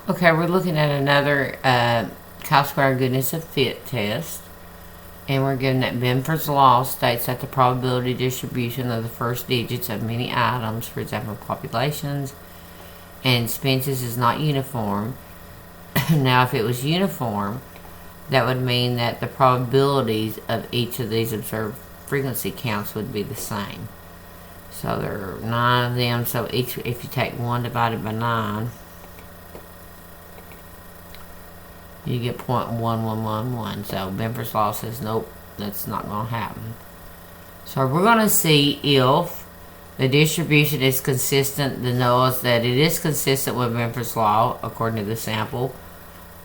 Okay, we're looking at another chi-square goodness of fit test. And we're given that Benford's law states that the probability distribution of the first digits of many items, for example populations and expenses, is not uniform. Now, if it was uniform, that would mean that the probabilities of each of these observed frequency counts would be the same. So there are 9 of them, so each, if you take 1 divided by 9, you get 0.1111. So Benford's law says nope, that's not going to happen. So we're going to see if the distribution is consistent. The knows that it is consistent with Benford's law according to the sample,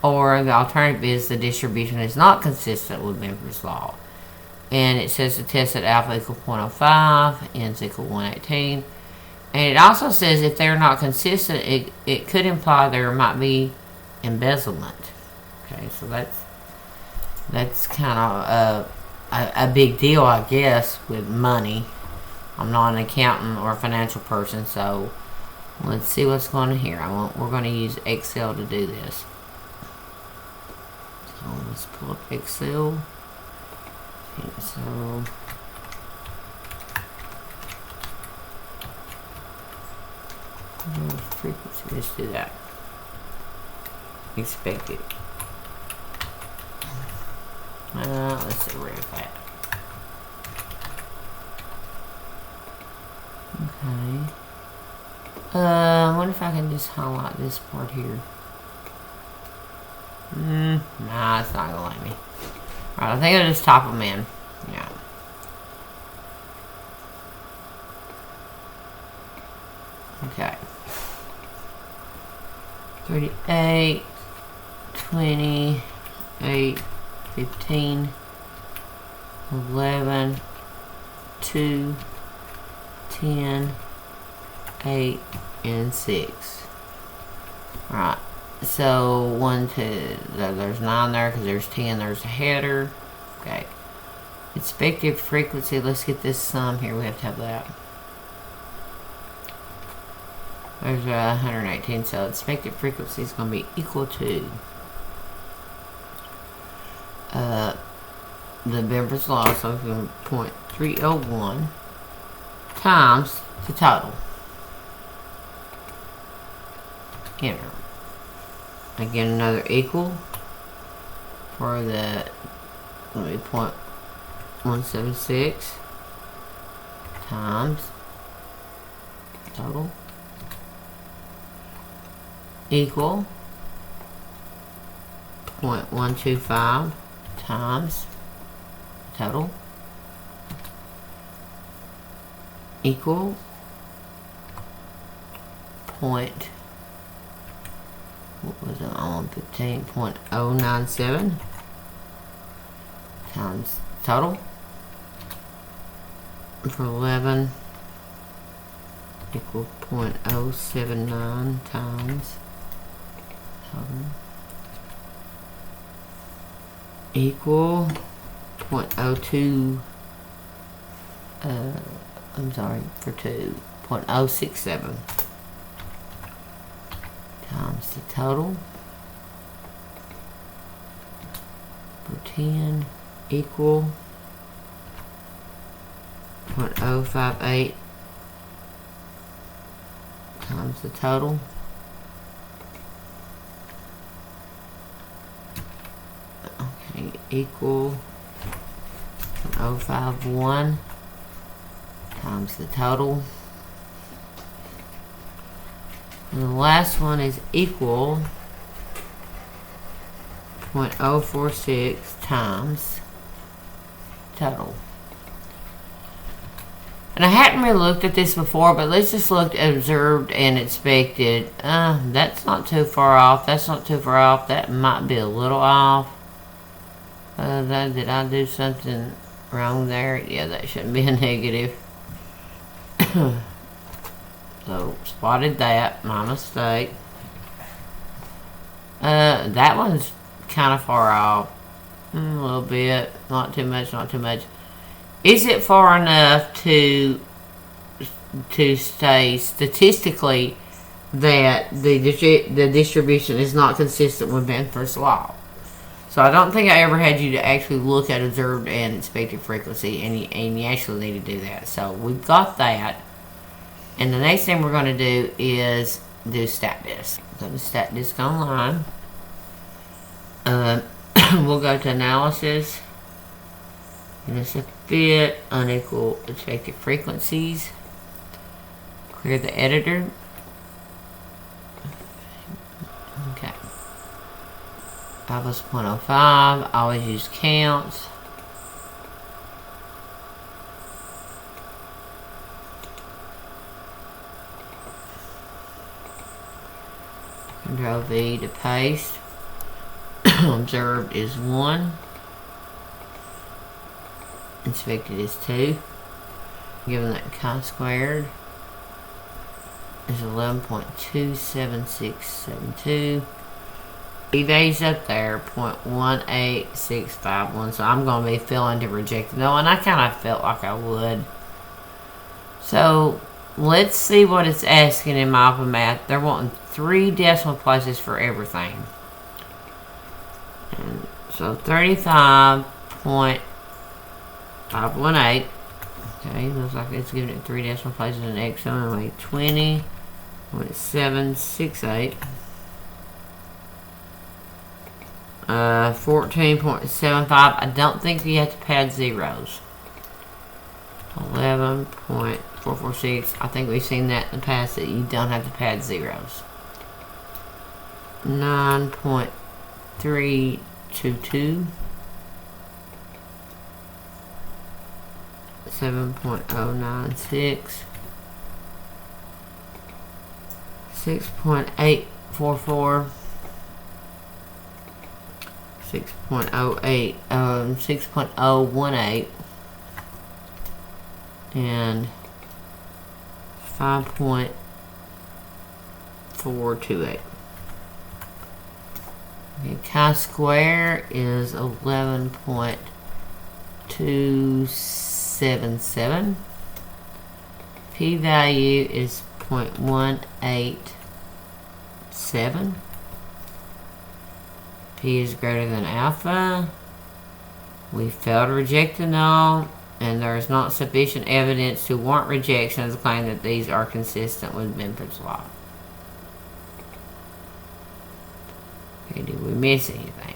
or the alternative is the distribution is not consistent with Benford's law. And it says the test at alpha equal 0.05, n's equal 118. And it also says if they're not consistent, it could imply there might be embezzlement. Okay, so that's kind of a big deal, I guess, with money. I'm not an accountant or a financial person, so let's see what's going on here. We're going to use Excel to do this. So let's pull up Excel. Okay, so frequency, let's do that. Expected. Let's see where it's at. Okay. I wonder if I can just highlight this part here. Nah, it's not gonna let me. Alright, I think I'll just type them in. Yeah. Okay. 38, 28, 15, 11, 2, 10, 8, and 6. Alright, so 1, 2, there's 9 there because there's 10, there's a header. Okay. Expected frequency, let's get this sum here, we have to have that. There's 118, so expected frequency is going to be equal to the Benford's law, so 0.301 times the total. Enter. Again, another equal for the 0.176 times total equal 0.125 times total equal what was it on 15.097 times total for 11 equal 0.079 times total equal 0.02 I'm sorry, for 2.067 times the total for 10 equal 0.058 times the total equal 0.051 times the total, and the last one is equal 0.046 times total. And I hadn't really looked at this before, but let's just look at observed and expected. That's not too far off. That's not too far off. That might be a little off. Did I do something wrong there? Yeah, that shouldn't be a negative. So, spotted that. My mistake. That one's kind of far off. A little bit. Not too much, not too much. Is it far enough to stay statistically that the distribution is not consistent with Benford's law. So I don't think I ever had you to actually look at observed and expected frequency, and you actually need to do that. So we've got that. And the next thing we're going to do is do stat disk. Go to stat disk online. We'll go to analysis. And it's a fit, unequal expected frequencies. Clear the editor. Okay. I was 0.05. Always use counts. Control V to paste. Observed is 1. Inspected is 2. Given that chi-squared is 11.27672. P-value's up there, 0.18651. So I'm going to be filling to reject no, and I kind of felt like I would. So let's see what it's asking in my open math. They're wanting 3 decimal places for everything. And so 35.518. Okay, looks like it's giving it 3 decimal places in X. So anyway, 20.768. 14.75. I don't think you have to pad zeros. 11.446. I think we've seen that in the past that you don't have to pad zeros. 9.322. 7.096. 6.844. 6.08, 6.018, and 5.428. Okay, chi-square is 11.277. P-value is 0.187. P is greater than alpha. We failed to reject the null, and there is not sufficient evidence to warrant rejection of the claim that these are consistent with Benford's law. Okay, did we miss anything?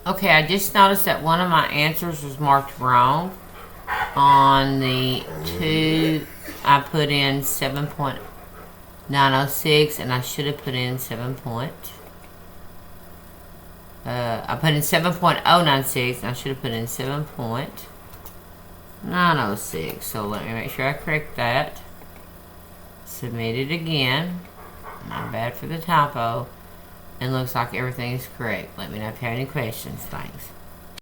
Okay, I just noticed that one of my answers was marked wrong. On the 2, I put in 7.906, and I should have put in 7. I put in 7.096, and I should have put in 7.906. So let me make sure I correct that. Submit it again. My bad for the typo. And looks like everything is correct. Let me know if you have any questions. Thanks.